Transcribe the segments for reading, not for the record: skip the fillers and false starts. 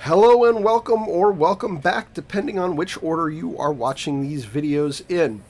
Hello and welcome, or welcome back, depending on which order you are watching these videos in.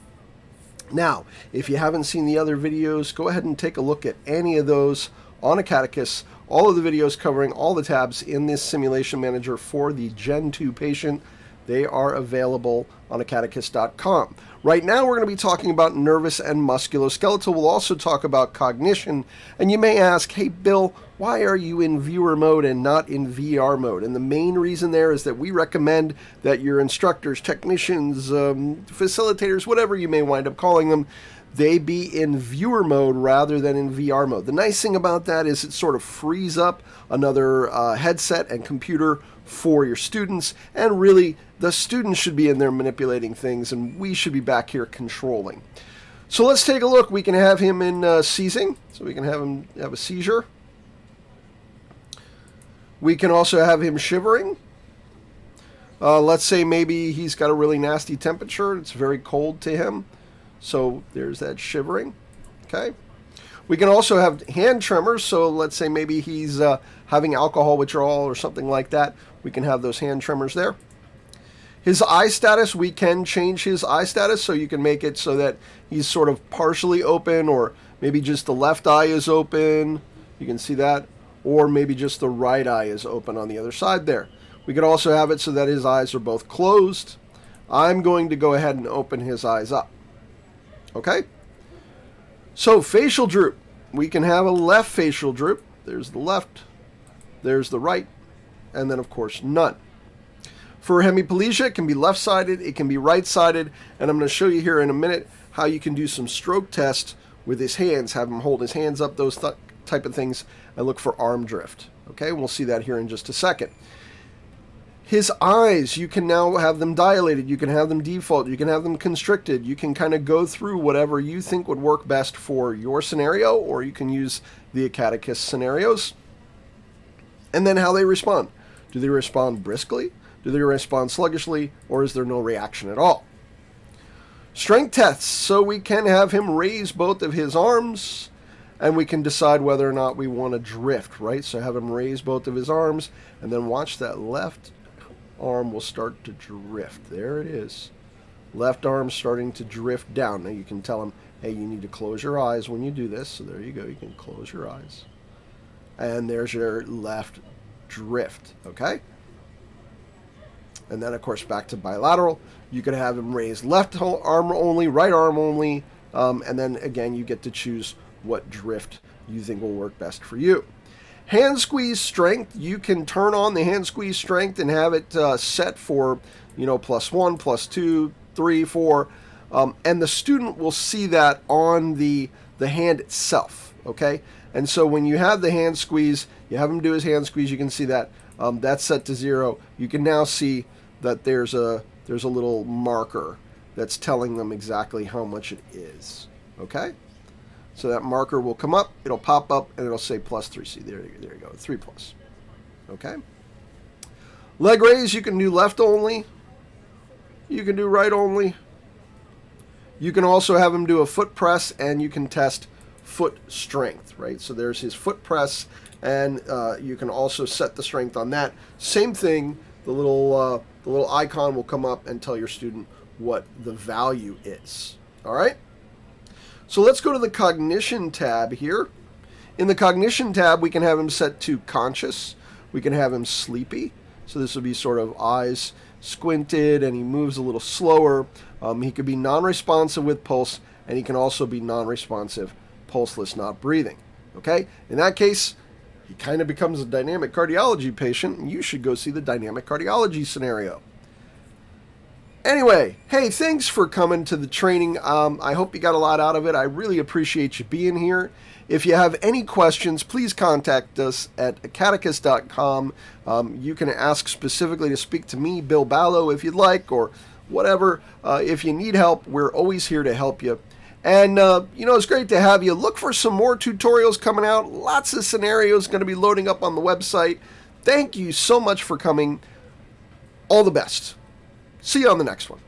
Now, if you haven't seen the other videos, go ahead and take a look at any of those on Acadicus. All of the videos covering all the tabs in this simulation manager for the Gen 2 patient, they are available on Acadicus.com. Right now we're going to be talking about nervous and musculoskeletal. We'll also talk about cognition. And you may ask, hey Bill, why are you in viewer mode and not in VR mode? And the main reason there is that we recommend that your instructors, technicians, facilitators, whatever you may wind up calling them, they be in viewer mode rather than in VR mode. The nice thing about that is it sort of frees up another headset and computer for your students, and really the students should be in there manipulating things and we should be back here controlling. So let's take a look. We can have him in seizing, so we can have him have a seizure. We can also have him shivering. Let's say maybe he's got a really nasty temperature. It's very cold to him. So there's that shivering. Okay. We can also have hand tremors. So let's say maybe he's having alcohol withdrawal or something like that. We can have those hand tremors there. His eye status, we can change his eye status. So you can make it so that he's sort of partially open, or maybe just the left eye is open. You can see that. Or maybe just the right eye is open on the other side there. We could also have it so that his eyes are both closed. I'm going to go ahead and open his eyes up. Okay? So facial droop. We can have a left facial droop. There's the left. There's the right. And then, of course, none. For hemiplegia, it can be left-sided. It can be right-sided. And I'm going to show you here in a minute how you can do some stroke tests with his hands. Have him hold his hands up, those type of things, and look for arm drift. Okay, we'll see that here in just a second. His eyes, you can now have them dilated, you can have them default, you can have them constricted, you can kind of go through whatever you think would work best for your scenario, or you can use the Acadicus scenarios. And then how they respond. Do they respond briskly? Do they respond sluggishly? Or is there no reaction at all? Strength tests, so we can have him raise both of his arms, and we can decide whether or not we want to drift, right? So have him raise both of his arms, and then watch that left arm will start to drift. There it is. Left arm starting to drift down. Now you can tell him, hey, you need to close your eyes when you do this. So there you go. You can close your eyes. And there's your left drift, okay? And then, of course, back to bilateral. You could have him raise left arm only, right arm only, and then, again, you get to choose what drift you think will work best for you. Hand squeeze strength, you can turn on the hand squeeze strength and have it set for, +1, +2, 3, 4, and the student will see that on the hand itself, okay? And so when you have the hand squeeze, you have him do his hand squeeze, you can see that that's set to 0. You can now see that there's a little marker that's telling them exactly how much it is, okay? So that marker will come up, it'll pop up, and it'll say +3. See, there you go, 3+. Okay? Leg raise, you can do left only. You can do right only. You can also have him do a foot press, and you can test foot strength, right? So there's his foot press, and you can also set the strength on that. Same thing, the little icon will come up and tell your student what the value is. All right? So let's go to the Cognition tab here. In the Cognition tab, we can have him set to conscious. We can have him sleepy. So this would be sort of eyes squinted, and he moves a little slower. He could be non-responsive with pulse, and he can also be non-responsive, pulseless, not breathing. Okay? In that case, he kind of becomes a dynamic cardiology patient, and you should go see the dynamic cardiology scenario. Anyway, hey, thanks for coming to the training. I hope you got a lot out of it. I really appreciate you being here. If you have any questions, please contact us at Acadicus.com. You can ask specifically to speak to me, Bill Ballo, if you'd like, or whatever. If you need help, we're always here to help you. And, it's great to have you. Look for some more tutorials coming out. Lots of scenarios going to be loading up on the website. Thank you so much for coming. All the best. See you on the next one.